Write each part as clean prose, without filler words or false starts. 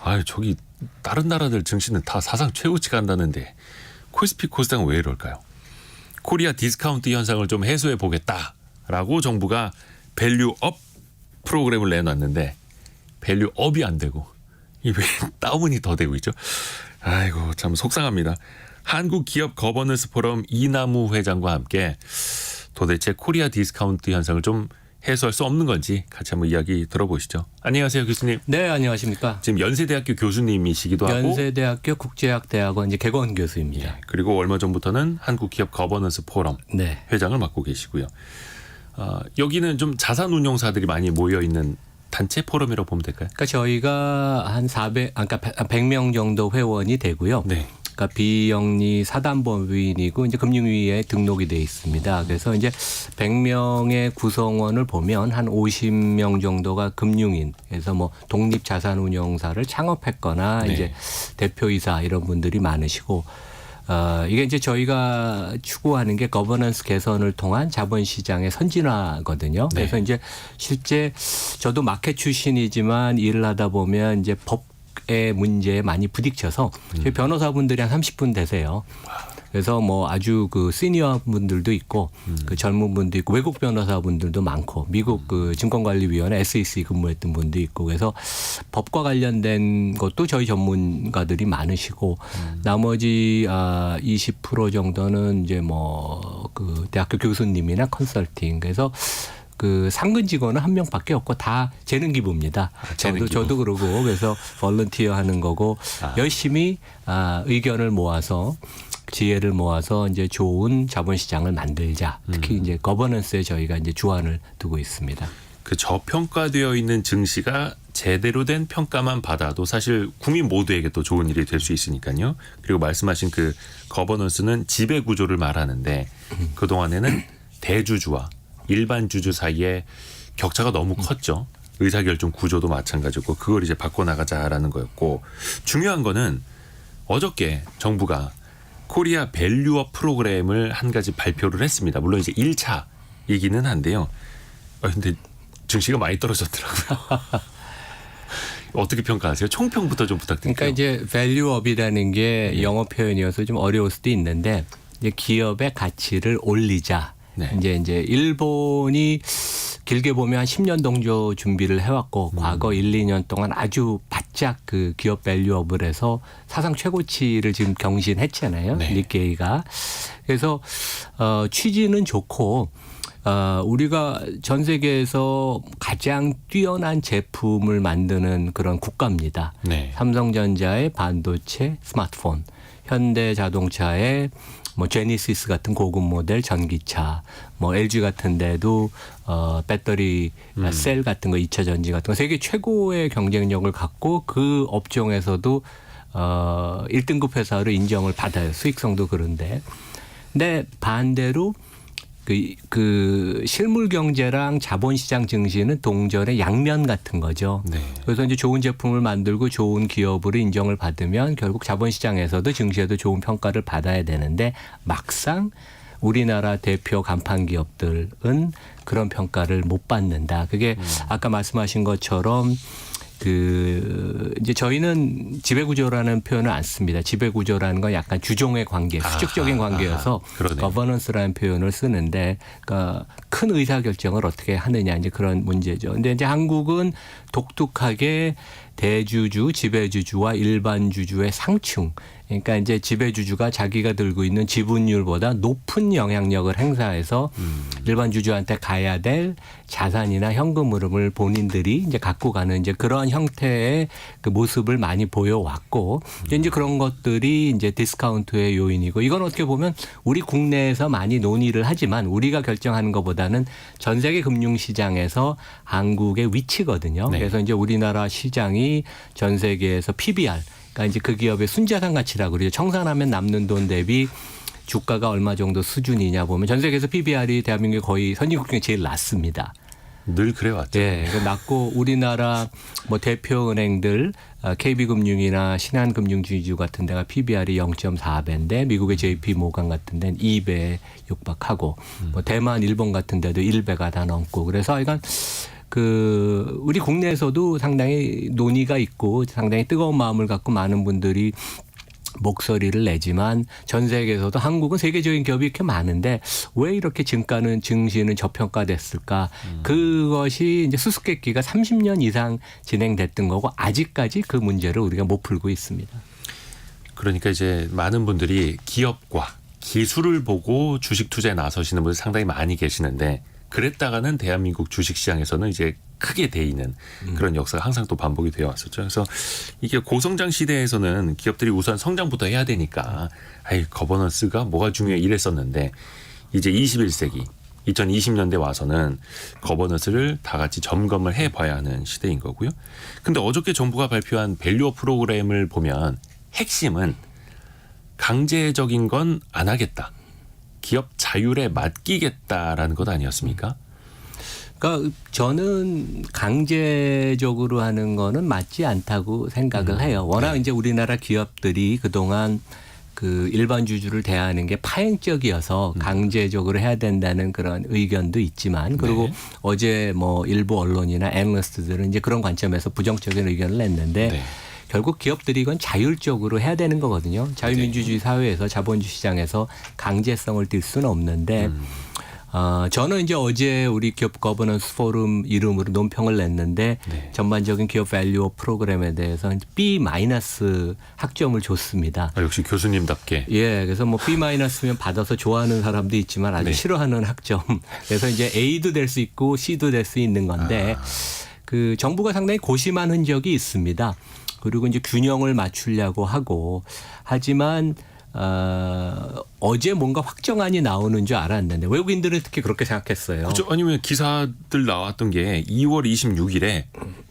아, 저기 다른 나라들 증시는 다 사상 최고치 간다는데 코스피 코스닥은 왜 이럴까요? 코리아 디스카운트 현상을 좀 해소해 보겠다라고 정부가 밸류업 프로그램을 내놨는데 밸류업이 안 되고 이 왜 다운이 더 되고 있죠? 아이고 참 속상합니다. 한국기업 거버넌스 포럼 이남우 회장과 함께 도대체 코리아 디스카운트 현상을 좀 해소할 수 없는 건지 같이 한번 이야기 들어보시죠. 안녕하세요, 교수님. 네, 안녕하십니까. 지금 연세대학교 교수님이시기도 하고 연세대학교 국제학대학원 이제 개건 교수입니다. 예, 그리고 얼마 전부터는 한국기업 거버넌스 포럼 네. 회장을 맡고 계시고요. 여기는 좀 자산운용사들이 많이 모여 있는 단체 포럼이라고 보면 될까요? 그러니까 저희가 한 100명 정도 회원이 되고요. 네. 그러니까 비영리 사단법인이고 이제 금융위에 등록이 돼 있습니다. 그래서 이제 100명의 구성원을 보면 한 50명 정도가 금융인, 그래서 뭐 독립자산운용사를 창업했거나 네. 이제 대표이사 이런 분들이 많으시고. 이게 이제 저희가 추구하는 게 거버넌스 개선을 통한 자본시장의 선진화거든요. 네. 그래서 이제 실제 저도 마켓 출신이지만 일을 하다 보면 이제 법의 문제에 많이 부딪혀서 저희 변호사분들이 한 30분 되세요. 그래서 뭐 아주 그 시니어 분들도 있고 그 젊은 분도 있고 외국 변호사 분들도 많고 미국 그 증권관리위원회 SEC 근무했던 분도 있고 그래서 법과 관련된 것도 저희 전문가들이 많으시고 나머지 20% 정도는 이제 뭐 그 대학교 교수님이나 컨설팅 그래서 그 상근 직원은 한 명밖에 없고 다 재능 기부입니다. 저도 그러고 그래서 volunteer 하는 거고 열심히 의견을 모아서 지혜를 모아서 이제 좋은 자본시장을 만들자. 특히 이제 거버넌스에 저희가 이제 주안을 두고 있습니다. 그 저평가되어 있는 증시가 제대로 된 평가만 받아도 사실 국민 모두에게 또 좋은 일이 될 수 있으니까요. 그리고 말씀하신 그 거버넌스는 지배 구조를 말하는데 그 동안에는 대주주와 일반 주주 사이에 격차가 너무 컸죠. 의사결정 구조도 마찬가지고 그걸 이제 바꿔나가자라는 거였고 중요한 거는 어저께 정부가 코리아 밸류업 프로그램을 한 가지 발표를 했습니다. 물론 이제 1차이기는 한데요. 근데 증시가 많이 떨어졌더라고요. 어떻게 평가하세요? 총평부터 좀 부탁드릴게요. 그러니까 이제 밸류업이라는 게 영어 표현이어서 좀 어려울 수도 있는데 이제 기업의 가치를 올리자. 네. 이제 일본이 길게 보면 한 10년 정도 준비를 해왔고 과거 1, 2년 동안 아주 바짝 그 기업 밸류업을 해서 사상 최고치를 지금 경신했잖아요. 네. 니케이가. 그래서 취지는 좋고 우리가 전 세계에서 가장 뛰어난 제품을 만드는 그런 국가입니다. 네. 삼성전자의 반도체, 스마트폰, 현대자동차의 뭐 제니시스 같은 고급 모델 전기차, 뭐 LG 같은 데도 배터리 셀 같은 거 2차 전지 같은 거 세계 최고의 경쟁력을 갖고 그 업종에서도 1등급 회사로 인정을 받아요. 수익성도 그런데. 근데 반대로 그 실물 경제랑 자본시장 증시는 동전의 양면 같은 거죠. 네. 그래서 이제 좋은 제품을 만들고 좋은 기업으로 인정을 받으면 결국 자본시장에서도 증시에도 좋은 평가를 받아야 되는데 막상 우리나라 대표 간판 기업들은 그런 평가를 못 받는다. 그게 아까 말씀하신 것처럼 이제 저희는 지배구조라는 표현을 안 씁니다. 지배구조라는 건 약간 주종의 관계, 수직적인 관계여서 거버넌스라는 표현을 쓰는데, 그러니까 큰 의사결정을 어떻게 하느냐, 이제 그런 문제죠. 근데 이제 한국은 독특하게 대주주, 지배주주와 일반 주주의 상충. 그러니까 이제 지배주주가 자기가 들고 있는 지분율보다 높은 영향력을 행사해서 일반 주주한테 가야 될 자산이나 현금 흐름을 본인들이 이제 갖고 가는 이제 그런 형태의 그 모습을 많이 보여왔고 이제 그런 것들이 이제 디스카운트의 요인이고 이건 어떻게 보면 우리 국내에서 많이 논의를 하지만 우리가 결정하는 것보다는 전 세계 금융시장에서 한국의 위치거든요. 네. 그래서 이제 우리나라 시장이 전 세계에서 PBR 그러니까 이제 그 기업의 순자산 가치라고 그러죠. 청산하면 남는 돈 대비 주가가 얼마 정도 수준이냐 보면 전 세계에서 PBR이 대한민국이 거의 선진국 중에 제일 낮습니다. 늘 그래왔죠. 네, 낮고 우리나라 뭐 대표 은행들 KB금융이나 신한금융주주 같은 데가 PBR이 0.4배인데 미국의 JP모간 같은 데는 2배에 육박하고 뭐 대만, 일본 같은 데도 1배가 다 넘고 그래서 이건 우리 국내에서도 상당히 논의가 있고 상당히 뜨거운 마음을 갖고 많은 분들이 목소리를 내지만 전 세계에서도 한국은 세계적인 기업이 이렇게 많은데 왜 이렇게 증시는 저평가됐을까? 그것이 이제 수수께끼가 30년 이상 진행됐던 거고 아직까지 그 문제를 우리가 못 풀고 있습니다. 그러니까 이제 많은 분들이 기업과 기술을 보고 주식 투자에 나서시는 분들 상당히 많이 계시는데 그랬다가는 대한민국 주식시장에서는 이제 크게 데이는 그런 역사가 항상 또 반복이 되어 왔었죠. 그래서 이게 고성장 시대에서는 기업들이 우선 성장부터 해야 되니까 거버넌스가 뭐가 중요해 이랬었는데 이제 21세기 2020년대 와서는 거버넌스를 다 같이 점검을 해봐야 하는 시대인 거고요. 근데 어저께 정부가 발표한 밸류업 프로그램을 보면 핵심은 강제적인 건 안 하겠다. 기업 자율에 맡기겠다라는 것 아니었습니까? 그러니까 저는 강제적으로 하는 거는 맞지 않다고 생각을 해요. 워낙 이제 우리나라 기업들이 그동안 그 일반 주주를 대하는 게 파행적이어서 강제적으로 해야 된다는 그런 의견도 있지만 그리고 네. 어제 뭐 일부 언론이나 애널리스트들은 이제 그런 관점에서 부정적인 의견을 냈는데 네. 결국 기업들이 이건 자율적으로 해야 되는 거거든요. 자유민주주의 사회에서 자본주의 시장에서 강제성을 띨 수는 없는데 저는 이제 어제 우리 기업 거버넌스 포럼 이름으로 논평을 냈는데 네. 전반적인 기업 밸류업 프로그램에 대해서 B- 학점을 줬습니다. 역시 교수님답게. 예, 그래서 뭐 B-면 받아서 좋아하는 사람도 있지만 아주 네. 싫어하는 학점. 그래서 이제 A도 될 수 있고 C도 될 수 있는 건데 그 정부가 상당히 고심한 흔적이 있습니다. 그리고 이제 균형을 맞추려고 하고 하지만 어제 뭔가 확정안이 나오는 줄 알았는데 외국인들은 특히 그렇게 생각했어요. 그렇죠. 아니면 기사들 나왔던 게 2월 26일에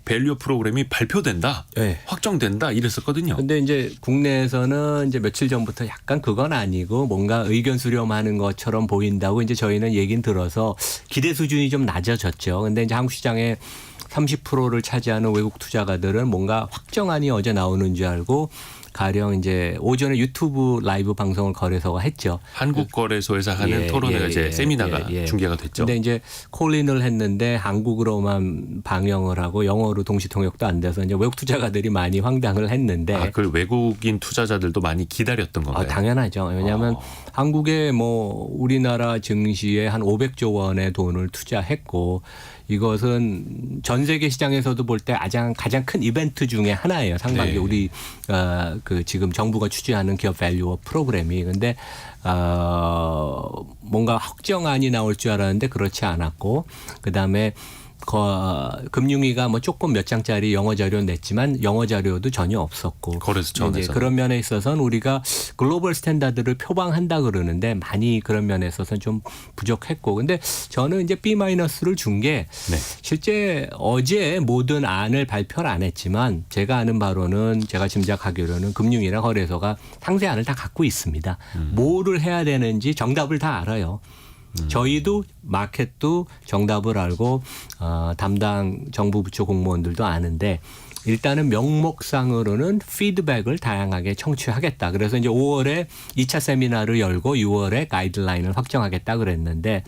밸류 프로그램이 발표된다, 네. 확정된다 이랬었거든요. 근데 이제 국내에서는 이제 며칠 전부터 약간 그건 아니고 뭔가 의견 수렴하는 것처럼 보인다고 이제 저희는 얘기는 들어서 기대 수준이 좀 낮아졌죠. 근데 이제 한국 시장에 30%를 차지하는 외국 투자가들은 뭔가 확정안이 어제 나오는 줄 알고 가령 이제 오전에 유튜브 라이브 방송을 거래소가 했죠. 한국거래소에서 하는 토론회가 이제 세미나가 중계가 됐죠. 근데 이제 콜인을 했는데 한국어로만 방영을 하고 영어로 동시 통역도 안 돼서 이제 외국 투자가들이 많이 황당을 했는데 그걸 외국인 투자자들도 많이 기다렸던 건가요? 당연하죠. 왜냐하면 한국에 뭐 우리나라 증시에 한 500조 원의 돈을 투자했고 이것은 전 세계 시장에서도 볼 때 가장 큰 이벤트 중에 하나예요. 상반기 네. 우리 그 지금 정부가 추진하는 기업 밸류업 프로그램이. 근데 뭔가 확정안이 나올 줄 알았는데 그렇지 않았고 그다음에 금융위가 뭐 조금 몇 장짜리 영어 자료 냈지만 영어 자료도 전혀 없었고 거래소 차원에서 그런 면에 있어서는 우리가 글로벌 스탠다드를 표방한다 그러는데 많이 그런 면에 있어서는 좀 부족했고 근데 저는 이제 B-를 준 게 실제 어제 모든 안을 발표를 안 했지만 제가 아는 바로는 제가 짐작하기로는 금융위나 거래소가 상세안을 다 갖고 있습니다. 뭐를 해야 되는지 정답을 다 알아요. 저희도 마켓도 정답을 알고 담당 정부 부처 공무원들도 아는데 일단은 명목상으로는 피드백을 다양하게 청취하겠다. 그래서 이제 5월에 2차 세미나를 열고 6월에 가이드라인을 확정하겠다 그랬는데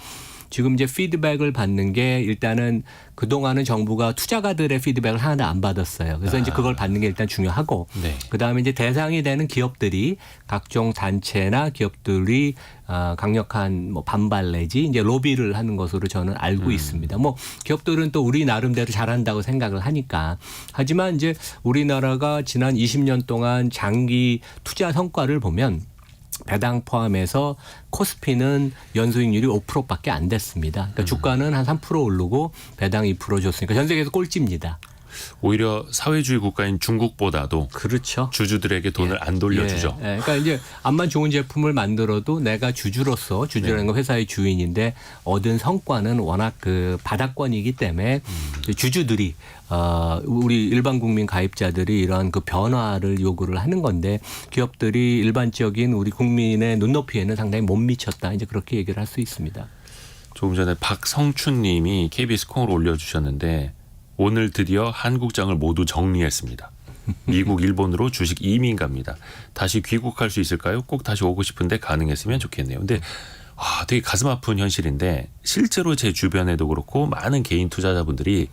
지금 이제 피드백을 받는 게 일단은 그동안은 정부가 투자가들의 피드백을 하나도 안 받았어요. 그래서 이제 그걸 받는 게 일단 중요하고 그다음에 이제 대상이 되는 기업들이 각종 단체나 기업들이 강력한 뭐 반발 내지 이제 로비를 하는 것으로 저는 알고 있습니다. 뭐 기업들은 또 우리 나름대로 잘한다고 생각을 하니까 하지만 이제 우리나라가 지난 20년 동안 장기 투자 성과를 보면 배당 포함해서 코스피는 연수익률이 5%밖에 안 됐습니다. 그러니까 주가는 한 3% 오르고 배당 2% 줬으니까 전 세계에서 꼴찌입니다. 오히려 사회주의 국가인 중국보다도 그렇죠. 주주들에게 돈을 안 돌려주죠. 그러니까 이제 암만 좋은 제품을 만들어도 내가 주주라는 건 회사의 주인인데 얻은 성과는 워낙 그 바닥권이기 때문에 주주들이 우리 일반 국민 가입자들이 이런 그 변화를 요구를 하는 건데 기업들이 일반적인 우리 국민의 눈높이에는 상당히 못 미쳤다. 이제 그렇게 얘기를 할 수 있습니다. 조금 전에 박성춘 님이 KBS 콩을 올려주셨는데 오늘 드디어 한국장을 모두 정리했습니다. 미국, 일본으로 주식 이민 갑니다. 다시 귀국할 수 있을까요? 꼭 다시 오고 싶은데 가능했으면 좋겠네요. 근데 되게 가슴 아픈 현실인데 실제로 제 주변에도 그렇고 많은 개인 투자자분들이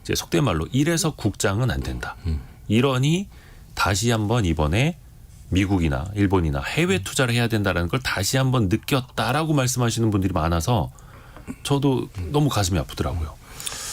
이제 속된 말로 이래서 국장은 안 된다. 이러니 다시 한번 이번에 미국이나 일본이나 해외 투자를 해야 된다라는 걸 다시 한번 느꼈다라고 말씀하시는 분들이 많아서 저도 너무 가슴이 아프더라고요.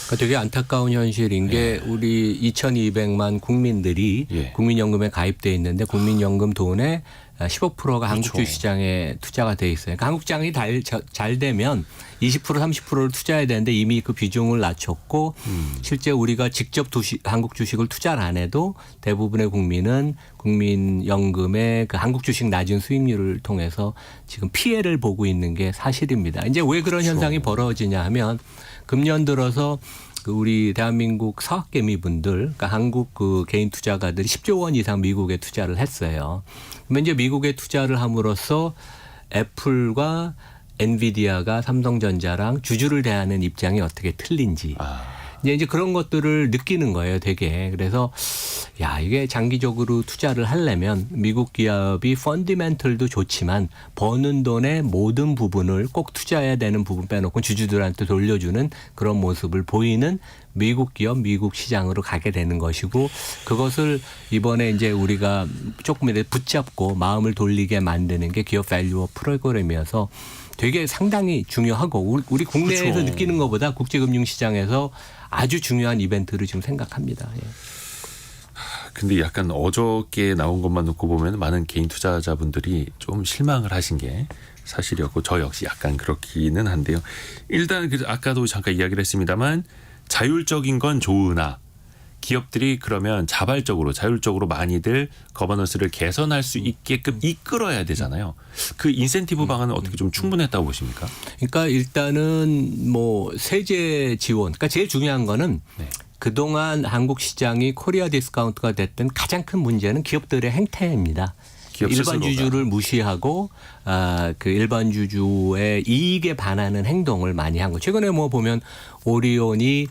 그러니까 되게 안타까운 현실인 게 우리 2,200만 국민들이 예. 국민연금에 가입돼 있는데 국민연금 돈의 15%가 한국 그렇죠. 주시장에 투자가 돼 있어요. 그러니까 한국 장이 잘 되면 20% 30%를 투자해야 되는데 이미 그 비중을 낮췄고 실제 우리가 직접 한국 주식을 투자를 안 해도 대부분의 국민은 국민연금의 그 한국 주식 낮은 수익률을 통해서 지금 피해를 보고 있는 게 사실입니다. 이제 왜 그런 현상이 벌어지냐 하면 금년 들어서 그 우리 대한민국 사학개미분들, 그러니까 한국 그 개인 투자가들이 10조 원 이상 미국에 투자를 했어요. 그러면 이제 미국에 투자를 함으로써 애플과 엔비디아가 삼성전자랑 주주를 대하는 입장이 어떻게 틀린지. 이제 그런 것들을 느끼는 거예요, 되게. 그래서 야, 이게 장기적으로 투자를 하려면 미국 기업이 펀디멘털도 좋지만 버는 돈의 모든 부분을 꼭 투자해야 되는 부분 빼놓고 주주들한테 돌려주는 그런 모습을 보이는 미국 기업, 미국 시장으로 가게 되는 것이고 그것을 이번에 이제 우리가 조금이라도 붙잡고 마음을 돌리게 만드는 게 기업 밸류업 프로그램이어서 되게 상당히 중요하고 우리 국내에서 그렇죠. 느끼는 것보다 국제금융시장에서 아주 중요한 이벤트를 지금 생각합니다. 예. 근데 약간 어저께 나온 것만 놓고 보면 많은 개인 투자자분들이 좀 실망을 하신 게 사실이었고 저 역시 약간 그렇기는 한데요. 일단 아까도 잠깐 이야기를 했습니다만 자율적인 건 좋으나 기업들이 그러면 자율적으로 많이들 거버넌스를 개선할 수 있게끔 이끌어야 되잖아요. 그 인센티브 방안은 어떻게 좀 충분했다고 보십니까? 그러니까 일단은 뭐 세제 지원. 그러니까 제일 중요한 거는 네. 그동안 한국 시장이 코리아 디스카운트가 됐던 가장 큰 문제는 기업들의 행태입니다. 기업 일반 스스로가. 주주를 무시하고 그 일반 주주의 이익에 반하는 행동을 많이 한 거. 최근에 뭐 보면 오리온이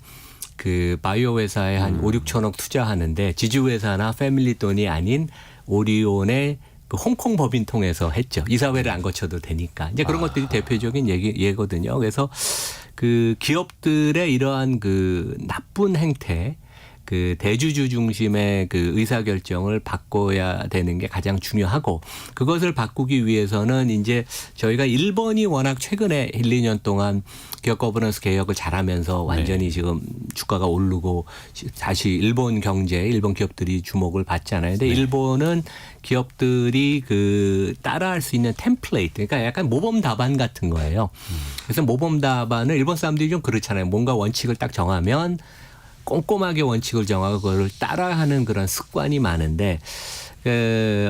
그 바이오 회사에 한 5, 6천억 투자하는데 지주회사나 패밀리 돈이 아닌 오리온의 그 홍콩 법인 통해서 했죠. 이사회를 안 거쳐도 되니까. 이제 그런 것들이 대표적인 예거든요. 그래서 그 기업들의 이러한 그 나쁜 행태, 그 대주주 중심의 그 의사결정을 바꿔야 되는 게 가장 중요하고 그것을 바꾸기 위해서는 이제 저희가 일본이 워낙 최근에 1, 2년 동안 기업 거버넌스 개혁을 잘하면서 완전히 지금 주가가 오르고 다시 일본 경제, 일본 기업들이 주목을 받잖아요. 근데 일본은 기업들이 그 따라할 수 있는 템플레이트, 그러니까 약간 모범 답안 같은 거예요. 그래서 모범 답안을 일본 사람들이 좀 그렇잖아요. 뭔가 원칙을 딱 정하면 꼼꼼하게 원칙을 정하고 그걸 따라하는 그런 습관이 많은데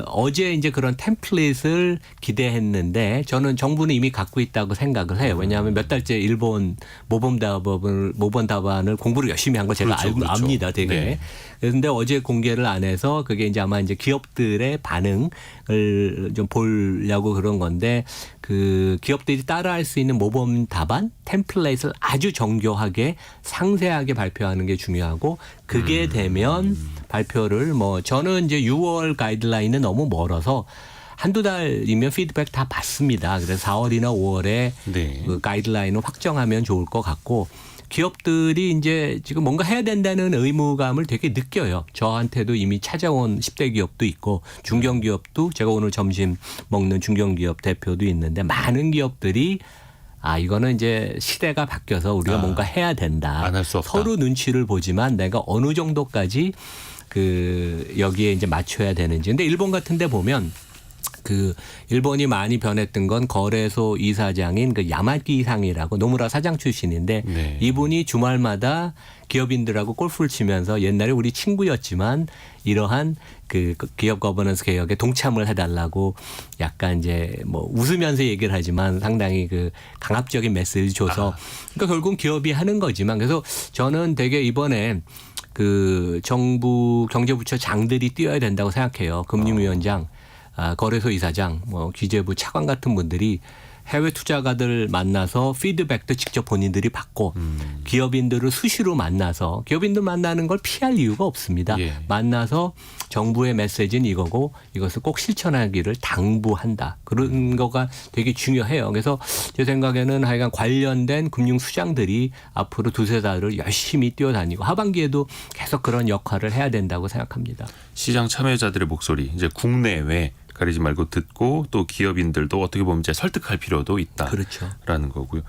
어제 이제 그런 템플릿을 기대했는데 저는 정부는 이미 갖고 있다고 생각을 해요. 왜냐하면 몇 달째 일본 모범 답안을 공부를 열심히 한 걸 제가 알고 압니다, 되게. 네. 그런데 어제 공개를 안 해서 그게 이제 아마 이제 기업들의 반응을 좀 보려고 그런 건데 그 기업들이 따라할 수 있는 모범 답안 템플릿을 아주 정교하게 상세하게 발표하는 게 중요하고 그게 되면 발표를 뭐 저는 이제 6월 가이드라인은 너무 멀어서 한두 달이면 피드백 다 받습니다. 그래서 4월이나 5월에 네. 그 가이드라인을 확정하면 좋을 것 같고 기업들이 이제 지금 뭔가 해야 된다는 의무감을 되게 느껴요. 저한테도 이미 찾아온 10대 기업도 있고 중견기업도 제가 오늘 점심 먹는 중견기업 대표도 있는데 많은 기업들이 이거는 이제 시대가 바뀌어서 우리가 뭔가 해야 된다. 안 할 수 없다. 서로 눈치를 보지만 내가 어느 정도까지 그 여기에 이제 맞춰야 되는지. 근데 일본 같은 데 보면 그 일본이 많이 변했던 건 거래소 이사장인 그 야마기 상이라고 노무라 사장 출신인데 네. 이분이 주말마다 기업인들하고 골프를 치면서 옛날에 우리 친구였지만 이러한 그 기업 거버넌스 개혁에 동참을 해달라고 약간 이제 뭐 웃으면서 얘기를 하지만 상당히 그 강압적인 메시지를 줘서 그러니까 결국 기업이 하는 거지만 그래서 저는 되게 이번에 그 정부 경제부처 장들이 뛰어야 된다고 생각해요. 금융위원장, 거래소 이사장, 뭐 기재부 차관 같은 분들이 해외 투자가들 만나서 피드백도 직접 본인들이 받고 기업인들을 수시로 만나서 기업인들 만나는 걸 피할 이유가 없습니다. 예. 만나서 정부의 메시지는 이거고 이것을 꼭 실천하기를 당부한다. 그런 거가 되게 중요해요. 그래서 제 생각에는 하여간 관련된 금융수장들이 앞으로 두세 달을 열심히 뛰어다니고 하반기에도 계속 그런 역할을 해야 된다고 생각합니다. 시장 참여자들의 목소리 이제 국내외 가리지 말고 듣고 또 기업인들도 어떻게 보면 이제 설득할 필요도 있다라는 그렇죠. 거고요.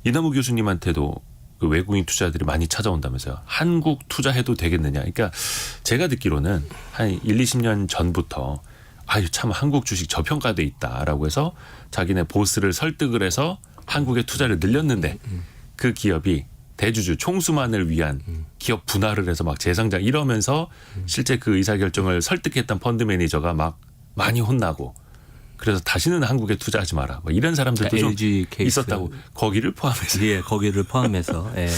이남우 교수님한테도 그 외국인 투자들이 많이 찾아온다면서요. 한국 투자해도 되겠느냐. 그러니까 제가 듣기로는 한 1, 20년 전부터 아유 참 한국 주식 저평가돼 있다라고 해서 자기네 보스를 설득을 해서 한국에 투자를 늘렸는데 그 기업이 대주주 총수만을 위한 기업 분할을 해서 막 재상장 이러면서 실제 그 의사결정을 설득했던 펀드 매니저가 막 많이 혼나고 그래서 다시는 한국에 투자하지 마라. 뭐 이런 사람들도 좀 LG 케이스. 있었다고 거기를 포함해서. 예, 거기를 포함해서. 예.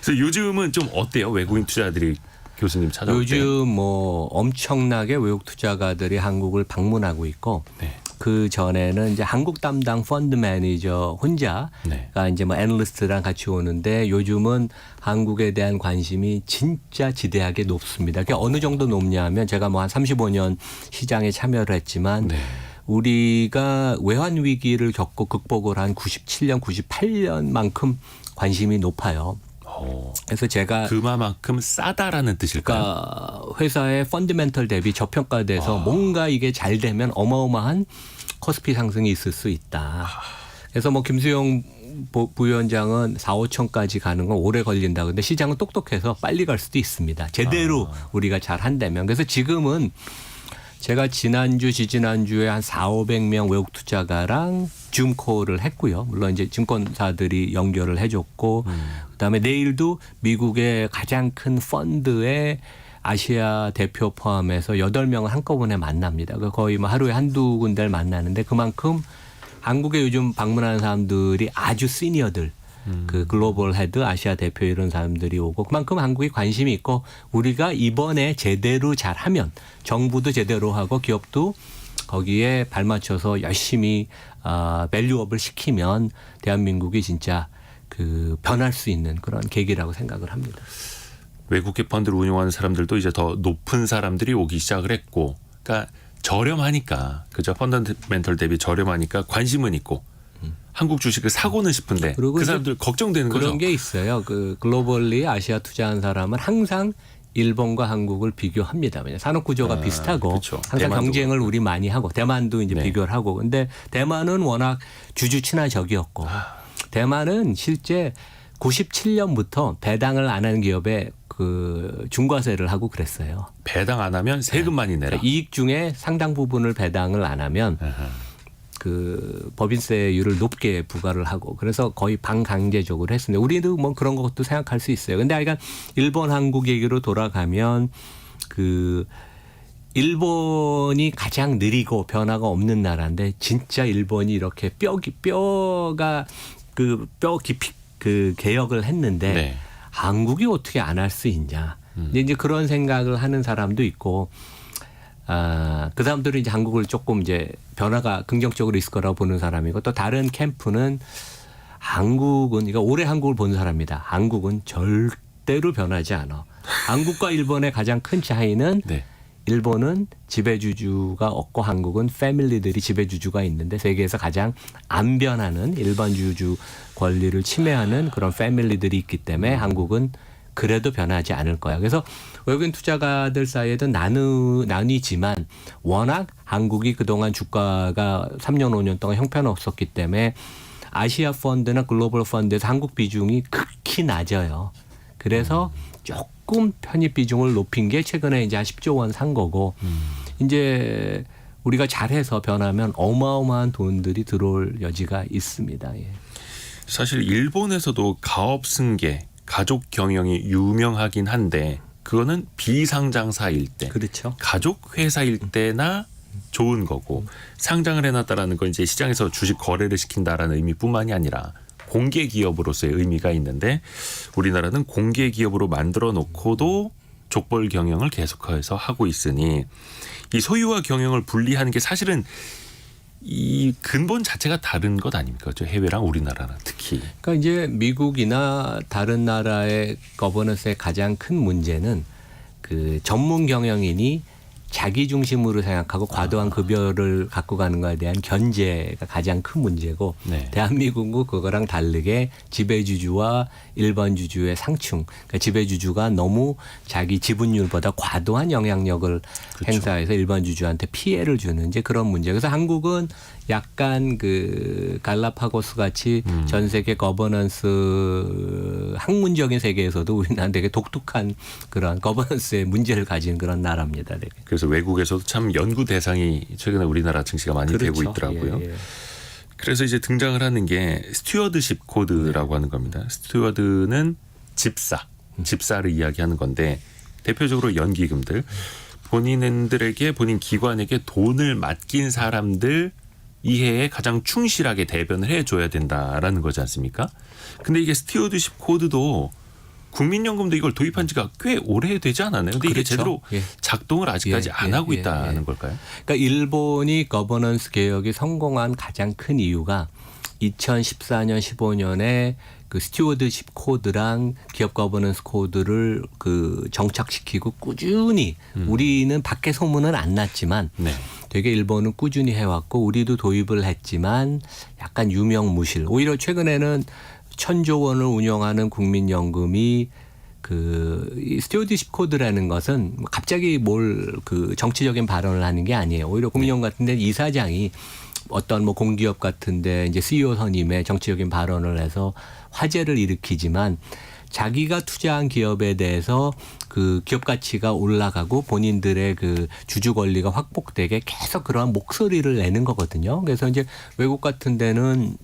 그래서 요즘은 좀 어때요? 외국인 투자들이 교수님 찾아올 때. 요즘 뭐 엄청나게 외국 투자가들이 한국을 방문하고 있고 네. 그 전에는 이제 한국 담당 펀드 매니저 혼자가 네. 이제 뭐 애널리스트랑 같이 오는데 요즘은 한국에 대한 관심이 진짜 지대하게 높습니다. 그게 어느 정도 높냐면 제가 뭐 한 35년 시장에 참여를 했지만 네. 우리가 외환 위기를 겪고 극복을 한 97년, 98년만큼 관심이 높아요. 그래서 제가 그만큼 싸다라는 뜻일까요? 그러니까 회사의 펀드멘털 대비 저평가돼서 뭔가 이게 잘 되면 어마어마한 코스피 상승이 있을 수 있다. 그래서 뭐 김수영 부위원장은 4, 5천까지 가는 건 오래 걸린다. 근데 시장은 똑똑해서 빨리 갈 수도 있습니다. 제대로 우리가 잘 한다면. 그래서 지금은 제가 지난주, 지지난주에 한 4, 500명 외국 투자가랑 줌콜을 했고요. 물론 이제 증권사들이 연결을 해줬고 그다음에 내일도 미국의 가장 큰 펀드의 아시아 대표 포함해서 8명을 한꺼번에 만납니다. 거의 뭐 하루에 한두 군데를 만나는데 그만큼 한국에 요즘 방문하는 사람들이 아주 시니어들 그 글로벌 헤드 아시아 대표 이런 사람들이 오고 그만큼 한국에 관심이 있고 우리가 이번에 제대로 잘하면 정부도 제대로 하고 기업도 거기에 발맞춰서 열심히 밸류업을 시키면 대한민국이 진짜 그 변할 수 있는 그런 계기라고 생각을 합니다. 외국계 펀드를 운용하는 사람들도 이제 더 높은 사람들이 오기 시작을 했고, 그러니까 저렴하니까 그죠? 펀더멘털 대비 저렴하니까 관심은 있고. 한국 주식을 사고는 싶은데 그리고 그 사람들 걱정되는 그런 거죠. 게 있어요. 그 글로벌리 아시아 투자한 사람은 항상 일본과 한국을 비교합니다. 왜냐 산업 구조가 비슷하고 그렇죠. 항상 대만도 경쟁을 우리 많이 하고 대만도 이제 네. 비교를 하고 근데 대만은 워낙 주주 친화적이었고 대만은 실제 97년부터 배당을 안 하는 기업에 그 중과세를 하고 그랬어요. 배당 안 하면 세금만이 내라. 그러니까 이익 중에 상당 부분을 배당을 안 하면 그 법인세율을 높게 부과를 하고 그래서 거의 반강제적으로 했습니다. 우리도 뭐 그런 것도 생각할 수 있어요. 근데 하여간 일본 한국 얘기로 돌아가면 그 일본이 가장 느리고 변화가 없는 나라인데 진짜 일본이 이렇게 뼈가 그 뼈 깊이 그 개혁을 했는데 네. 한국이 어떻게 안 할 수 있냐. 근데 이제 그런 생각을 하는 사람도 있고 그 사람들은 이제 한국을 조금 이제 변화가 긍정적으로 있을 거라고 보는 사람이고 또 다른 캠프는 한국은 그러니까 오래 한국을 본 사람이다. 한국은 절대로 변하지 않아. 한국과 일본의 가장 큰 차이는 네. 일본은 지배주주가 없고 한국은 패밀리들이 지배주주가 있는데 세계에서 가장 안 변하는 일반 주주 권리를 침해하는 그런 패밀리들이 있기 때문에 한국은 그래도 변하지 않을 거야. 그래서 외국인 투자가들 사이에도 나뉘지만 워낙 한국이 그동안 주가가 3년 5년 동안 형편없었기 때문에 아시아 펀드나 글로벌 펀드에서 한국 비중이 극히 낮아요. 그래서 조금 편입 비중을 높인 게 최근에 이제 한 10조 원 산 거고 이제 우리가 잘해서 변하면 어마어마한 돈들이 들어올 여지가 있습니다. 예. 사실 일본에서도 가업 승계, 가족 경영이 유명하긴 한데 그거는 비상장사일 때, 그렇죠. 가족 회사일 때나 좋은 거고 상장을 해놨다라는 건 이제 시장에서 주식 거래를 시킨다라는 의미뿐만이 아니라 공개 기업으로서의 의미가 있는데 우리나라는 공개 기업으로 만들어 놓고도 족벌 경영을 계속해서 하고 있으니 이 소유와 경영을 분리하는 게 사실은 이 근본 자체가 다른 것 아닙니까? 저 해외랑 우리나라랑 특히. 그러니까 이제 미국이나 다른 나라의 거버넌스의 가장 큰 문제는 그 전문 경영인이 자기 중심으로 생각하고 과도한 급여를 갖고 가는 것에 대한 견제가 가장 큰 문제고 네. 대한민국은 그거랑 다르게 지배주주와 일반 주주의 상충, 그러니까 지배주주가 너무 자기 지분율보다 과도한 영향력을 그렇죠. 행사해서 일반 주주한테 피해를 주는 이제 그런 문제. 그래서 한국은 약간 그 갈라파고스 같이 전 세계 거버넌스 학문적인 세계에서도 우리나라 되게 독특한 그런 거버넌스의 문제를 가진 그런 나라입니다. 되게. 그래서 외국에서도 참 연구 대상이 최근에 우리나라 증시가 많이 그렇죠. 되고 있더라고요. 예, 예. 그래서 이제 등장을 하는 게 스튜어드십 코드라고 하는 겁니다. 스튜어드는 집사를 이야기하는 건데 대표적으로 연기금들 본인들에게 본인 기관에게 돈을 맡긴 사람들 이해에 가장 충실하게 대변을 해줘야 된다라는 거지 않습니까? 근데 이게 스튜어드십 코드도 국민연금도 이걸 도입한 지가 꽤 오래되지 않았나요? 근데 이게 그렇죠. 제대로 예. 작동을 아직까지 예, 안 예, 하고 예, 있다는 예. 걸까요? 그러니까 일본이 거버넌스 개혁이 성공한 가장 큰 이유가 2014년 15년에 그 스튜어드십 코드랑 기업 거버넌스 코드를 그 정착시키고 꾸준히 우리는 밖에 소문은 안 났지만 네. 되게 일본은 꾸준히 해왔고 우리도 도입을 했지만 약간 유명무실. 오히려 최근에는 1,000조 원을 운영하는 국민연금이 이 스튜어드십 코드라는 것은 갑자기 뭘 그 정치적인 발언을 하는 게 아니에요. 오히려 국민연금 같은데 이사장이 어떤 뭐 공기업 같은데 이제 CEO 선임의 정치적인 발언을 해서 화제를 일으키지만 자기가 투자한 기업에 대해서 그 기업 가치가 올라가고 본인들의 그 주주 권리가 확보되게 계속 그러한 목소리를 내는 거거든요. 그래서 이제 외국 같은 데는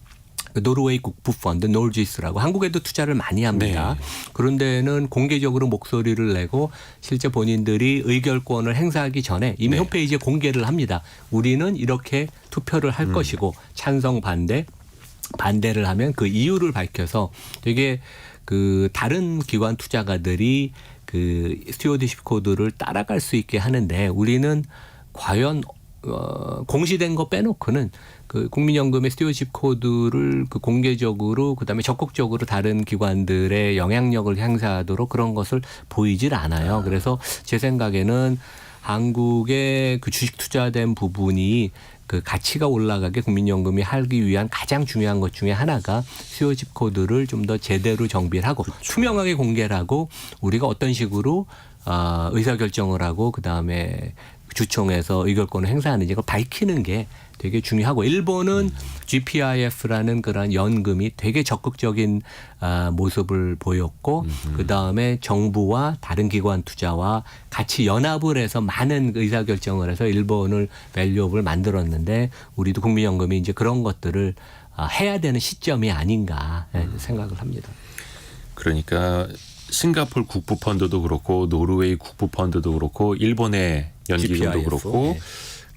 노르웨이 국부펀드 놀지스라고 한국에도 투자를 많이 합니다. 네. 그런 데는 공개적으로 목소리를 내고 실제 본인들이 의결권을 행사하기 전에 이미 네. 홈페이지에 공개를 합니다. 우리는 이렇게 투표를 할 것이고 찬성 반대를 하면 그 이유를 밝혀서 되게 그 다른 기관 투자가들이 그 스튜어드십 코드를 따라갈 수 있게 하는데 우리는 과연 공시된 거 빼놓고는 그 국민연금의 스튜어드십 코드를 그 공개적으로 그다음에 적극적으로 다른 기관들의 영향력을 행사하도록 그런 것을 보이질 않아요. 그래서 제 생각에는 한국의 그 주식 투자된 부분이 그 가치가 올라가게 국민연금이 하기 위한 가장 중요한 것 중에 하나가 스튜어드십 코드를 좀 더 제대로 정비를 하고 투명하게 공개를 하고 우리가 어떤 식으로 의사결정을 하고 그다음에 주총에서 의결권을 행사하는지 그걸 밝히는 게 되게 중요하고 일본은 GPIF라는 그런 연금이 되게 적극적인 모습을 보였고 그다음에 정부와 다른 기관 투자와 같이 연합을 해서 많은 의사결정을 해서 일본을 밸류업을 만들었는데 우리도 국민연금이 이제 그런 것들을 해야 되는 시점이 아닌가 생각을 합니다. 그러니까 싱가포르 국부펀드도 그렇고 노르웨이 국부펀드도 그렇고 일본의 연기금도 GPIF, 그렇고 예.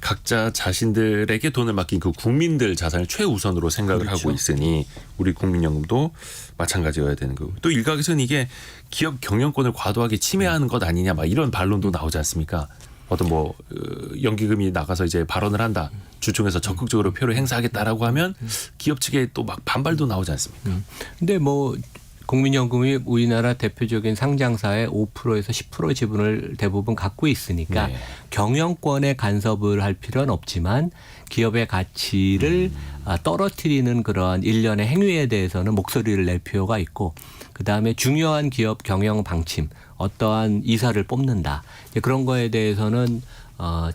각자 자신들에게 돈을 맡긴 그 국민들 자산을 최우선으로 생각을 그렇죠. 하고 있으니 우리 국민연금도 마찬가지여야 되는 거고 또 일각에서는 이게 기업 경영권을 과도하게 침해하는 것 아니냐 막 이런 반론도 나오지 않습니까? 어떤 뭐 연기금이 나가서 이제 발언을 한다. 주총에서 적극적으로 표를 행사하겠다라고 하면 기업 측에 또 막 반발도 나오지 않습니까? 근데 뭐 국민연금이 우리나라 대표적인 상장사의 5%에서 10% 지분을 대부분 갖고 있으니까 네. 경영권에 간섭을 할 필요는 없지만 기업의 가치를 떨어뜨리는 그러한 일련의 행위에 대해서는 목소리를 낼 필요가 있고 그다음에 중요한 기업 경영 방침 어떠한 이사를 뽑는다. 그런 거에 대해서는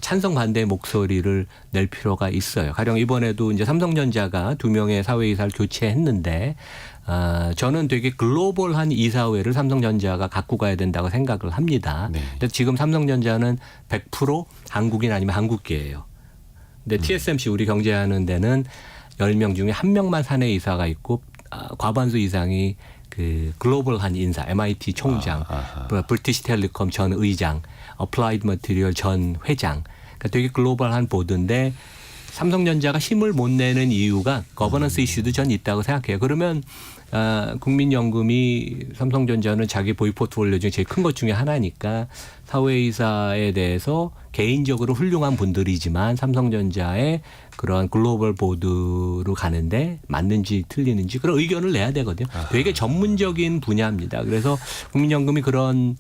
찬성 반대의 목소리를 낼 필요가 있어요. 가령 이번에도 이제 삼성전자가 2명의 사회이사를 교체했는데 저는 되게 글로벌한 이사회를 삼성전자가 갖고 가야 된다고 생각을 합니다. 네. 근데 지금 삼성전자는 100% 한국인 아니면 한국계예요. 근데 TSMC 우리 경제하는 데는 10명 중에 1명만 사내 이사가 있고 과반수 이상이 그 글로벌한 인사, MIT 총장, 브리티시 텔레콤 전 의장, 어플라이드 머티리얼 전 회장. 그러니까 되게 글로벌한 보드인데 삼성전자가 힘을 못 내는 이유가 거버넌스 이슈도 전 있다고 생각해요. 그러면 국민연금이 삼성전자는 자기 보유 포트폴리오 중에 제일 큰 것 중에 하나니까 사회이사에 대해서 개인적으로 훌륭한 분들이지만 삼성전자의 그런 글로벌 보드로 가는데 맞는지 틀리는지 그런 의견을 내야 되거든요. 되게 전문적인 분야입니다. 그래서 국민연금이 그런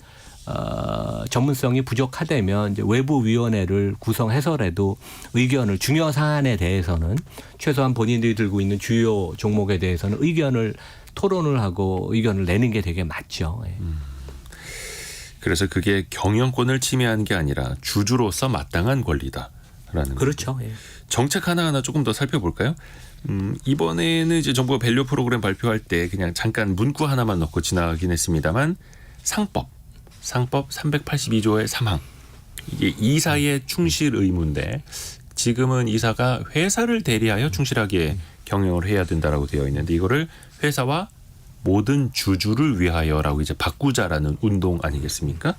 전문성이 부족하다면 이제 외부 위원회를 구성해서라도 의견을 중요 사안에 대해서는 최소한 본인들이 들고 있는 주요 종목에 대해서는 의견을 토론을 하고 의견을 내는 게 되게 맞죠. 예. 그래서 그게 경영권을 침해하는 게 아니라 주주로서 마땅한 권리다라는 그렇죠. 예. 정책 하나하나 조금 더 살펴볼까요? 이번에는 이제 정부가 밸류 프로그램 발표할 때 그냥 잠깐 문구 하나만 넣고 지나가긴 했습니다만 상법 382조의 3항 이게 이사의 충실 의무인데 지금은 이사가 회사를 대리하여 충실하게 경영을 해야 된다라고 되어 있는데 이거를 회사와 모든 주주를 위하여라고 이제 바꾸자라는 운동 아니겠습니까?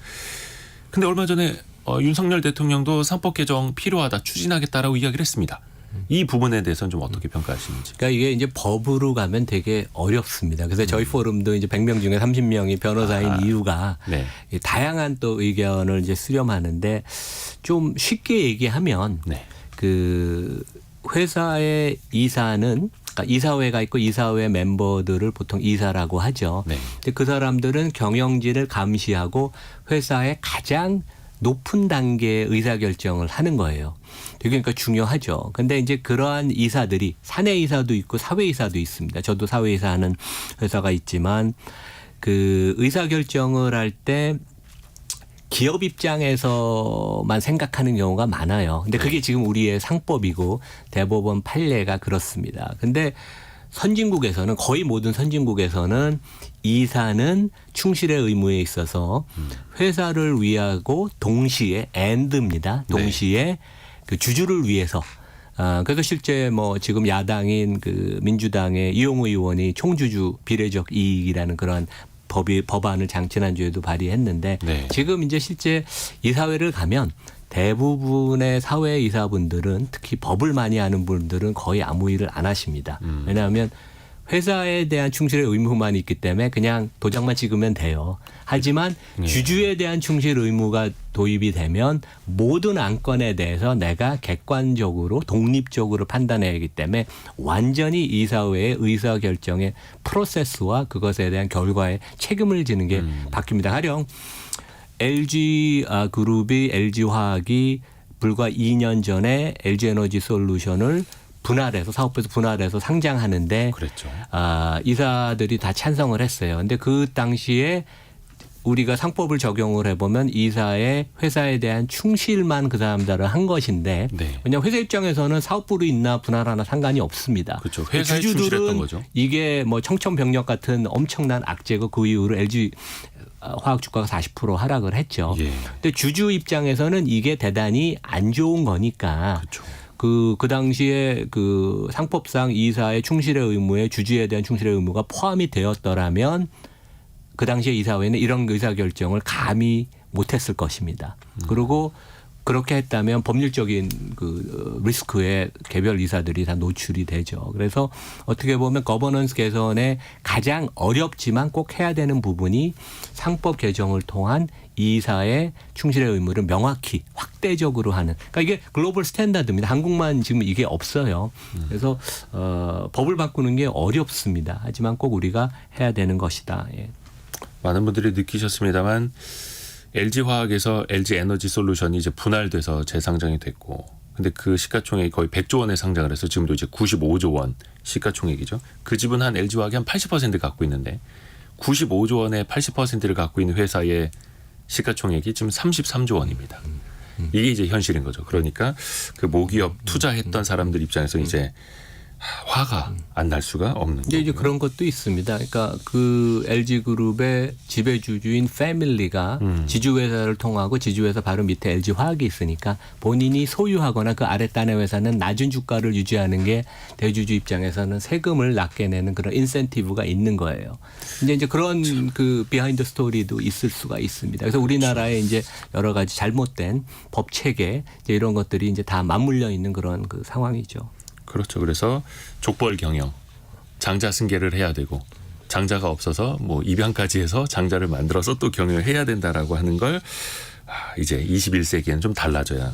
근데 얼마 전에 윤석열 대통령도 상법 개정 필요하다 추진하겠다라고 이야기를 했습니다. 이 부분에 대해서는 좀 어떻게 평가하시는지. 그러니까 이게 이제 법으로 가면 되게 어렵습니다. 그래서 저희 포럼도 이제 100명 중에 30명이 변호사인 이유가 네. 이 다양한 또 의견을 이제 수렴하는데 좀 쉽게 얘기하면 네. 그 회사의 이사는 그러니까 이사회가 있고 이사회 멤버들을 보통 이사라고 하죠. 네. 근데 그 사람들은 경영진을 감시하고 회사의 가장 높은 단계의 의사결정을 하는 거예요. 되게 그러니까 중요하죠. 근데 이제 그러한 이사들이 사내이사도 있고 사회이사도 있습니다. 저도 사회이사 하는 회사가 있지만 그 의사결정을 할 때 기업 입장에서만 생각하는 경우가 많아요. 근데 그게 지금 우리의 상법이고 대법원 판례가 그렇습니다. 근데 선진국에서는 거의 모든 선진국에서는 이사는 충실의 의무에 있어서 회사를 위하고 동시에 and입니다. 동시에 그 주주를 위해서 그래서 실제 뭐 지금 야당인 그 민주당의 이용우 의원이 총주주 비례적 이익이라는 그런 법안을 지난주에도 발의했는데 네. 지금 이제 실제 이사회를 가면 대부분의 사회 이사분들은 특히 법을 많이 아는 분들은 거의 아무 일을 안 하십니다. 왜냐하면 회사에 대한 충실의 의무만 있기 때문에 그냥 도장만 찍으면 돼요. 하지만 주주에 대한 충실 의무가 도입이 되면 모든 안건에 대해서 내가 객관적으로 독립적으로 판단해야 하기 때문에 완전히 이사회의 의사결정의 프로세스와 그것에 대한 결과에 책임을 지는 게 바뀝니다. 가령 LG 그룹이 LG화학이 불과 2년 전에 LG에너지 솔루션을 분할해서 사업부에서 분할해서 상장하는데 그랬죠. 이사들이 다 찬성을 했어요. 근데 그 당시에 우리가 상법을 적용을 해보면 이사의 회사에 대한 충실만 그 사람들은 한 것인데 네. 왜냐하면 회사 입장에서는 사업부로 있나 분할하나 상관이 없습니다. 그렇죠. 회사에 충실했던 거죠. 이게 뭐 청천벽력 같은 엄청난 악재고 그 이후로 LG 화학 주가가 40% 하락을 했죠. 예. 근데 주주 입장에서는 이게 대단히 안 좋은 거니까 그렇죠. 그 당시에 그 상법상 이사의 충실의 의무에 주주에 대한 충실의 의무가 포함이 되었더라면 그 당시에 이사회는 이런 의사결정을 감히 못했을 것입니다. 그리고 그렇게 했다면 법률적인 그 리스크에 개별 이사들이 다 노출이 되죠. 그래서 어떻게 보면 거버넌스 개선에 가장 어렵지만 꼭 해야 되는 부분이 상법 개정을 통한 이사의 충실의 의무를 명확히 확대적으로 하는. 그러니까 이게 글로벌 스탠다드입니다. 한국만 지금 이게 없어요. 그래서 법을 바꾸는 게 어렵습니다. 하지만 꼭 우리가 해야 되는 것이다. 예. 많은 분들이 느끼셨습니다만 LG화학에서 LG에너지솔루션이 이제 분할돼서 재상장이 됐고 근데 그 시가총액이 거의 100조 원에 상장을 해서 지금도 이제 95조 원 시가총액이죠. 그 집은 한 LG화학이 한 80% 갖고 있는데 95조 원의 80%를 갖고 있는 회사의 시가총액이 지금 33조 원입니다. 이게 이제 현실인 거죠. 그러니까 그 모기업 투자했던 사람들 입장에서 이제 화가 안 날 수가 없는 거죠. 이제 그런 것도 있습니다. 그러니까 그 LG 그룹의 지배주주인 패밀리가 지주회사를 통하고 지주회사 바로 밑에 LG 화학이 있으니까 본인이 소유하거나 그 아래 단의 회사는 낮은 주가를 유지하는 게 대주주 입장에서는 세금을 낮게 내는 그런 인센티브가 있는 거예요. 이제 그런 그 비하인드 스토리도 있을 수가 있습니다. 그래서 우리나라에 이제 여러 가지 잘못된 법 체계 이제 이런 것들이 이제 다 맞물려 있는 그런 그 상황이죠. 그렇죠. 그래서 족벌 경영, 장자 승계를 해야 되고 장자가 없어서 뭐 입양까지 해서 장자를 만들어서 또 경영을 해야 된다라고 하는 걸 이제 21세기에는 좀 달라져야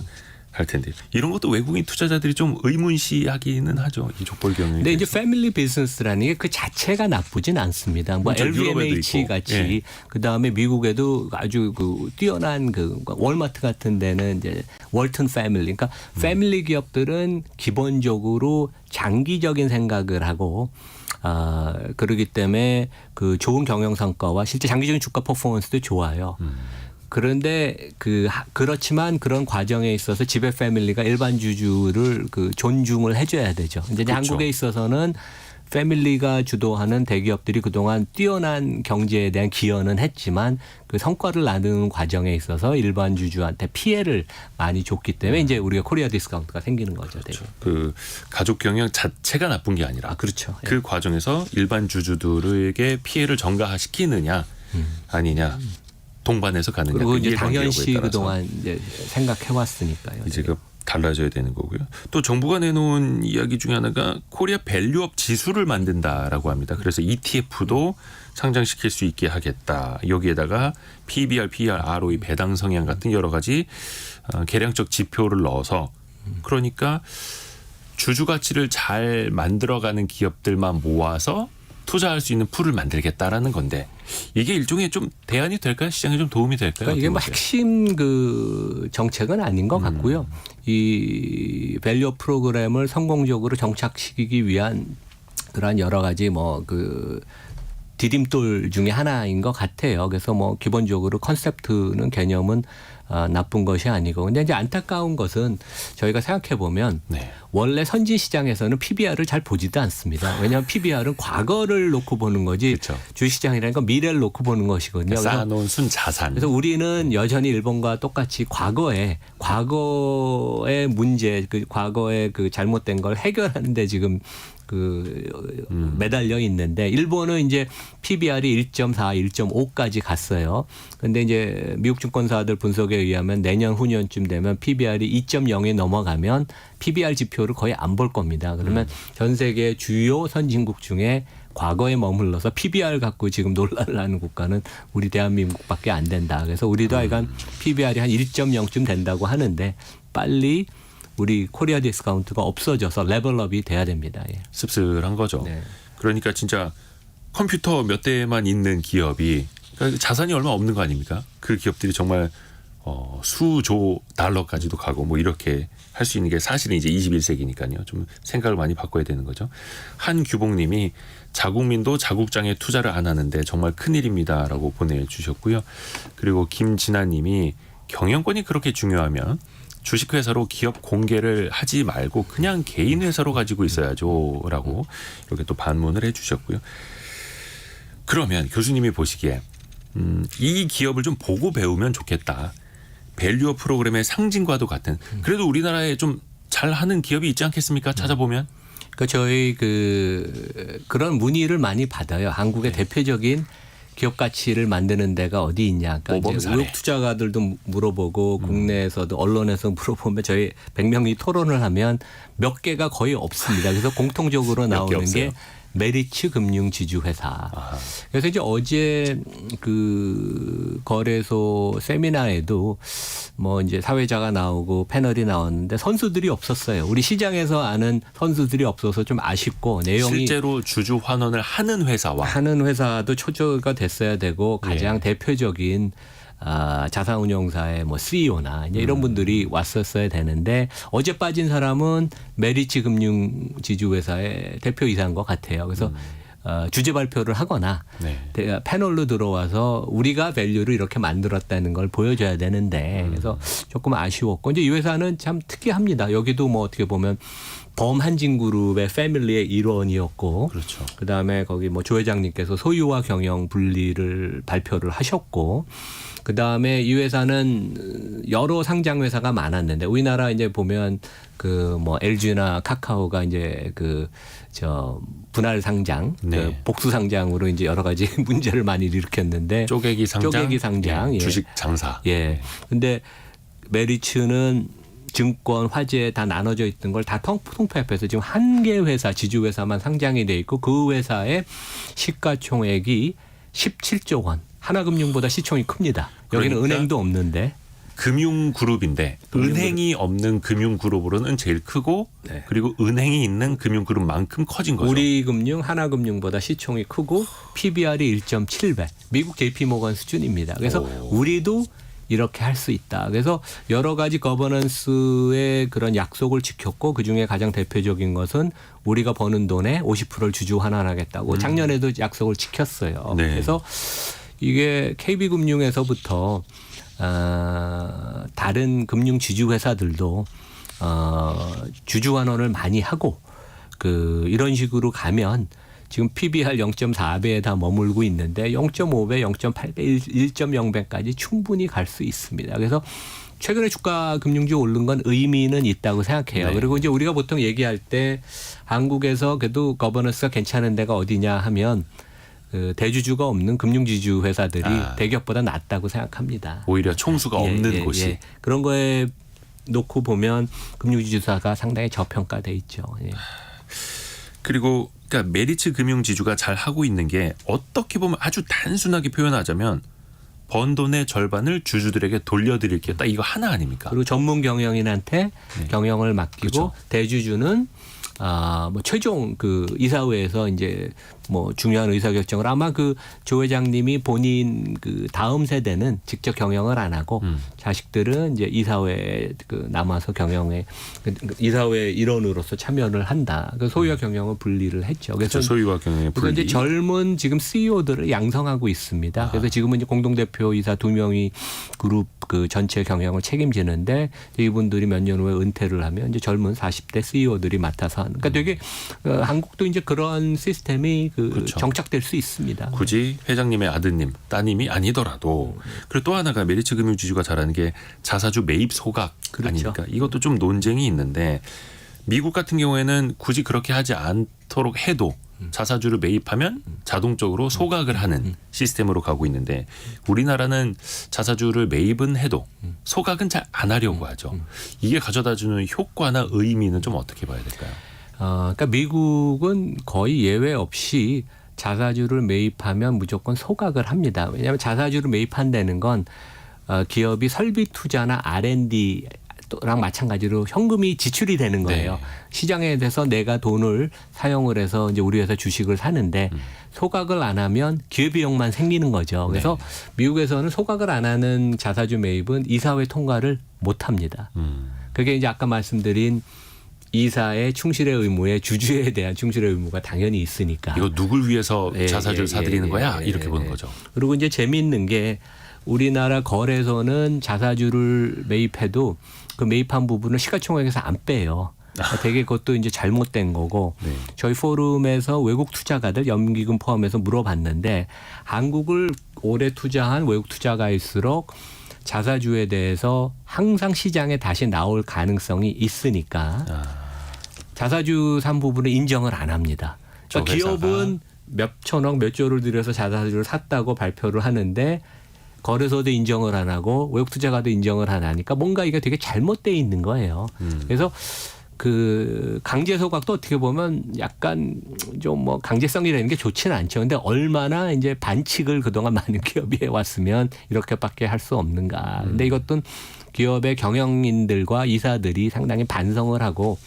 할 텐데 이런 것도 외국인 투자자들이 좀 의문시하기는 하죠. 이 족벌 경영이. 근데 이제 패밀리 비즈니스라는 게 그 자체가 나쁘진 않습니다. 뭐 그렇죠. LVMH 있고. 같이 예. 그다음에 미국에도 아주 그 뛰어난 그 월마트 같은 데는 이제 월튼 패밀리. 그러니까 패밀리 기업들은 기본적으로 장기적인 생각을 하고 그러기 때문에 그 좋은 경영 성과와 실제 장기적인 주가 퍼포먼스도 좋아요. 그런데 그렇지만 그런 과정에 있어서 지배 패밀리가 일반 주주를 그 존중을 해줘야 되죠. 이제 그렇죠. 한국에 있어서는 패밀리가 주도하는 대기업들이 그동안 뛰어난 경제에 대한 기여는 했지만 그 성과를 나누는 과정에 있어서 일반 주주한테 피해를 많이 줬기 때문에 이제 우리가 코리아 디스카운트가 생기는 거죠. 그렇죠. 그 가족 경영 자체가 나쁜 게 아니라 그렇죠. 그 과정에서 일반 주주들에게 피해를 전가시키느냐 아니냐 동반해서 가느냐. 그리고 그 이제 이해관계에 당연시 따라서 그동안 이제 생각해 왔으니까요. 이제 그 달라져야 되는 거고요. 또 정부가 내놓은 이야기 중에 하나가 코리아 밸류업 지수를 만든다라고 합니다. 그래서 ETF도 상장시킬 수 있게 하겠다. 여기에다가 PBR, PER, ROE, 배당 성향 같은 여러 가지 계량적 지표를 넣어서 그러니까 주주 가치를 잘 만들어가는 기업들만 모아서 투자할 수 있는 풀을 만들겠다라는 건데 이게 일종의 좀 대안이 될까요? 시장에 좀 도움이 될까요? 그러니까 이게 뭐 핵심 그 정책은 아닌 것 같고요. 이 밸류업 프로그램을 성공적으로 정착시키기 위한 그러한 여러 가지 뭐 그 디딤돌 중에 하나인 것 같아요. 그래서 뭐 기본적으로 컨셉트는 개념은 나쁜 것이 아니고 근데 이제 안타까운 것은 저희가 생각해 보면 네. 원래 선진 시장에서는 PBR을 잘 보지도 않습니다. 왜냐하면 PBR은 과거를 놓고 보는 거지 그렇죠. 주식시장이라는 건 미래를 놓고 보는 것이거든요. 쌓아놓은 순자산. 그래서 우리는 여전히 일본과 똑같이 과거의 문제, 그 과거의 그 잘못된 걸 해결하는 데 지금 매달려 있는데 일본은 이제 PBR이 1.4, 1.5까지 갔어요. 근데 이제 미국 증권사들 분석에 의하면 내년 후년쯤 되면 PBR이 2.0에 넘어가면 PBR 지표를 거의 안 볼 겁니다. 그러면 전 세계 주요 선진국 중에 과거에 머물러서 PBR 갖고 지금 논란을 하는 국가는 우리 대한민국밖에 안 된다. 그래서 우리도 하여간 PBR이 한 1.0쯤 된다고 하는데 빨리 우리 코리아 디스카운트가 없어져서 레벨업이 돼야 됩니다. 예. 씁쓸한 거죠. 네. 그러니까 진짜 컴퓨터 몇 대만 있는 기업이 그러니까 자산이 얼마 없는 거 아닙니까? 그 기업들이 정말 수조 달러까지도 가고 뭐 이렇게 할 수 있는 게 사실은 이제 21세기니까요. 좀 생각을 많이 바꿔야 되는 거죠. 한규봉님이 자국민도 자국장에 투자를 안 하는데 정말 큰일입니다라고 보내주셨고요. 그리고 김진아님이 경영권이 그렇게 중요하면 주식회사로 기업 공개를 하지 말고 그냥 개인 회사로 가지고 있어야죠라고 이렇게 또 반문을 해주셨고요. 그러면 교수님이 보시기에 이 기업을 좀 보고 배우면 좋겠다. 밸류업 프로그램의 상징과도 같은 그래도 우리나라에 좀 잘하는 기업이 있지 않겠습니까? 찾아보면. 그러니까 저희 그런 문의를 많이 받아요. 한국의 대표적인 기업 가치를 만드는 데가 어디 있냐. 그러니까 이제 의혹 투자가들도 물어보고 국내에서도 언론에서 물어보면 저희 100명이 토론을 하면 몇 개가 거의 없습니다. 그래서 공통적으로 나오는 게 메리츠 금융지주회사. 그래서 이제 어제 그 거래소 세미나에도 뭐 이제 사회자가 나오고 패널이 나왔는데 선수들이 없었어요. 우리 시장에서 아는 선수들이 없어서 좀 아쉽고 내용이 실제로 주주 환원을 하는 회사도 초조가 됐어야 되고 가장 대표적인 자산운용사의 뭐 CEO나 이제 이런 분들이 왔었어야 되는데 어제 빠진 사람은 메리츠 금융지주회사의 대표이사인 것 같아요. 그래서 주제 발표를 하거나 패널로 들어와서 우리가 밸류를 이렇게 만들었다는 걸 보여줘야 되는데 그래서 조금 아쉬웠고 이제 이 회사는 참 특이합니다. 여기도 뭐 어떻게 보면 범한진그룹의 패밀리의 일원이었고 그렇죠. 그다음에 거기 뭐 조 회장님께서 소유와 경영 분리를 발표를 하셨고 그다음에 이 회사는 여러 상장 회사가 많았는데 우리나라 이제 보면 그 뭐 LG나 카카오가 이제 분할 상장, 복수 상장으로 이제 여러 가지 문제를 많이 일으켰는데 쪼개기 상장, 예. 주식 장사. 예. 근데 메리츠는 증권, 화재 다 나눠져 있던 걸 다 통폐합해서 지금 한 개 회사, 지주회사만 상장이 돼 있고 그 회사의 시가총액이 17조 원. 하나금융보다 시총이 큽니다. 여기는 그러니까 은행도 없는데. 금융그룹인데 은행이 없는 금융그룹으로는 제일 크고 네. 그리고 은행이 있는 금융그룹만큼 커진 거죠. 우리금융, 하나금융보다 시총이 크고 PBR이 1.7배. 미국 JP모건 수준입니다. 그래서 우리도 이렇게 할 수 있다. 그래서 여러 가지 거버넌스의 그런 약속을 지켰고 그중에 가장 대표적인 것은 우리가 버는 돈의 50%를 주주 환원하겠다고 작년에도 약속을 지켰어요. 네. 그래서 이게 KB금융에서부터 다른 금융 지주 회사들도 주주 환원을 많이 하고 이런 식으로 가면 지금 PBR 0.4배에 다 머물고 있는데 0.5배, 0.8배, 1.0배까지 충분히 갈 수 있습니다. 그래서 최근에 주가 금융주 오른 건 의미는 있다고 생각해요. 네. 그리고 이제 우리가 보통 얘기할 때 한국에서 그래도 거버넌스가 괜찮은 데가 어디냐 하면 대주주가 없는 금융지주 회사들이 대기업보다 낫다고 생각합니다. 오히려 총수가 없는 곳이. 그런 거에 놓고 보면 금융지주사가 상당히 저평가돼 있죠. 예. 그리고 그러니까 메리츠 금융지주가 잘 하고 있는 게 어떻게 보면 아주 단순하게 표현하자면 번 돈의 절반을 주주들에게 돌려드릴게요. 딱 이거 하나 아닙니까? 그리고 전문 경영인한테 경영을 맡기고 그렇죠. 대주주는 뭐 최종 이사회에서 이제 뭐 중요한 의사결정을 아마 조 회장님이 본인 다음 세대는 직접 경영을 안 하고 자식들은 이제 이사회에 남아서 경영에 이사회 일원으로서 참여를 한다. 소유와 경영을 분리를 했죠. 그래서 소유와 경영의 그래서 분리. 이제 젊은 지금 CEO들을 양성하고 있습니다. 그래서 지금은 이제 공동대표이사 2명이 그룹 전체 경영을 책임지는데 이분들이 몇 년 후에 은퇴를 하면 이제 젊은 40대 CEO들이 맡아서 하는. 그러니까 되게 한국도 이제 그런 시스템이 그렇죠. 정착될 수 있습니다. 굳이 회장님의 아드님, 따님이 아니더라도 그리고 또 하나가 메리츠 금융지주가 잘하는 게 자사주 매입 소각 그렇죠. 아닙니까? 이것도 좀 논쟁이 있는데 미국 같은 경우에는 굳이 그렇게 하지 않도록 해도 자사주를 매입하면 자동적으로 소각을 하는 시스템으로 가고 있는데 우리나라는 자사주를 매입은 해도 소각은 잘 안 하려고 하죠. 이게 가져다주는 효과나 의미는 좀 어떻게 봐야 될까요? 그러니까 미국은 거의 예외 없이 자사주를 매입하면 무조건 소각을 합니다. 왜냐하면 자사주를 매입한다는 건 기업이 설비 투자나 R&D 랑 마찬가지로 현금이 지출이 되는 거예요. 네. 시장에 대해서 내가 돈을 사용을 해서 이제 우리 회사 주식을 사는데 소각을 안 하면 기회비용만 생기는 거죠. 그래서 미국에서는 소각을 안 하는 자사주 매입은 이사회 통과를 못 합니다. 그게 이제 아까 말씀드린 이사의 충실의 의무에 주주에 대한 충실의 의무가 당연히 있으니까. 이거 누굴 위해서 자사주를 사들이는 거야? 이렇게 보는 거죠. 그리고 이제 재미있는 게 우리나라 거래소는 자사주를 매입해도 그 매입한 부분을 시가총액에서 안 빼요. 되게 그것도 이제 잘못된 거고 네. 저희 포럼에서 외국 투자가들 연기금 포함해서 물어봤는데 한국을 오래 투자한 외국 투자가일수록 자사주에 대해서 항상 시장에 다시 나올 가능성이 있으니까 자사주 산 부분을 인정을 안 합니다. 그러니까 기업은 몇 천억 몇 조를 들여서 자사주를 샀다고 발표를 하는데 거래소도 인정을 안 하고 외국 투자가도 인정을 안 하니까 뭔가 이게 되게 잘못돼 있는 거예요. 그래서 강제 소각도 어떻게 보면 약간 좀 뭐 강제성이라는 게 좋지는 않죠. 근데 얼마나 이제 반칙을 그동안 많은 기업이 해왔으면 이렇게밖에 할 수 없는가. 근데 이것도 기업의 경영인들과 이사들이 상당히 반성을 하고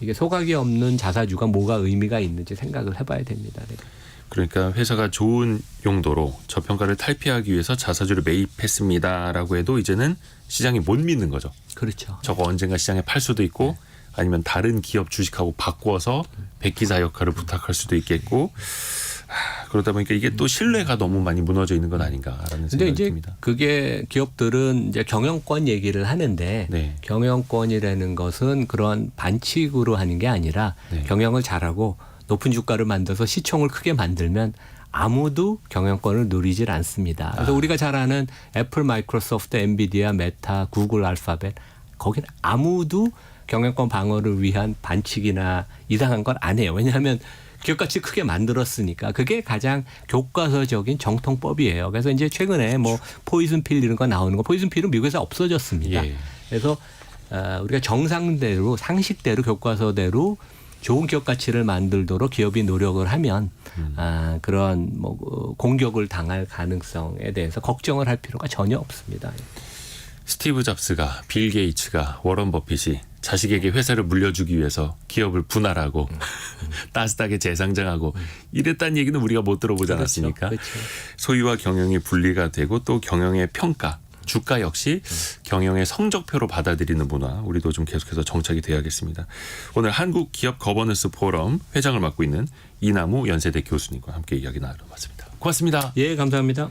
이게 소각이 없는 자사주가 뭐가 의미가 있는지 생각을 해봐야 됩니다. 네. 그러니까 회사가 좋은 용도로 저평가를 탈피하기 위해서 자사주를 매입했습니다라고 해도 이제는 시장이 못 믿는 거죠. 그렇죠. 저거 언젠가 시장에 팔 수도 있고 아니면 다른 기업 주식하고 바꿔서 백기사 역할을 부탁할 수도 있겠고 그러다 보니까 이게 또 신뢰가 너무 많이 무너져 있는 건 아닌가라는 생각이 듭니다. 그게 기업들은 이제 경영권 얘기를 하는데 네. 경영권이라는 것은 그런 반칙으로 하는 게 아니라 경영을 잘하고 높은 주가를 만들어서 시총을 크게 만들면 아무도 경영권을 누리질 않습니다. 그래서 우리가 잘 아는 애플, 마이크로소프트, 엔비디아, 메타, 구글, 알파벳 거기는 아무도 경영권 방어를 위한 반칙이나 이상한 걸 안 해요. 왜냐하면 기업가치 크게 만들었으니까 그게 가장 교과서적인 정통법이에요. 그래서 이제 최근에 뭐 포이즌 필 이런 거 나오는 거 포이즌 필은 미국에서 없어졌습니다. 예. 그래서 우리가 정상대로 상식대로 교과서대로 좋은 기업 가치를 만들도록 기업이 노력을 하면 그런 뭐 공격을 당할 가능성에 대해서 걱정을 할 필요가 전혀 없습니다. 스티브 잡스가, 빌 게이츠가, 워런 버핏이 자식에게 회사를 물려주기 위해서 기업을 분할하고 따뜻하게 재상장하고 이랬다는 얘기는 우리가 못 들어보지 않았습니까? 그렇죠. 소유와 경영이 분리가 되고 또 경영의 평가, 주가 역시 경영의 성적표로 받아들이는 문화, 우리도 좀 계속해서 정착이 돼야겠습니다. 오늘 한국 기업 거버넌스 포럼 회장을 맡고 있는 이남우 연세대 교수님과 함께 이야기 나눠봤습니다. 고맙습니다. 예, 감사합니다.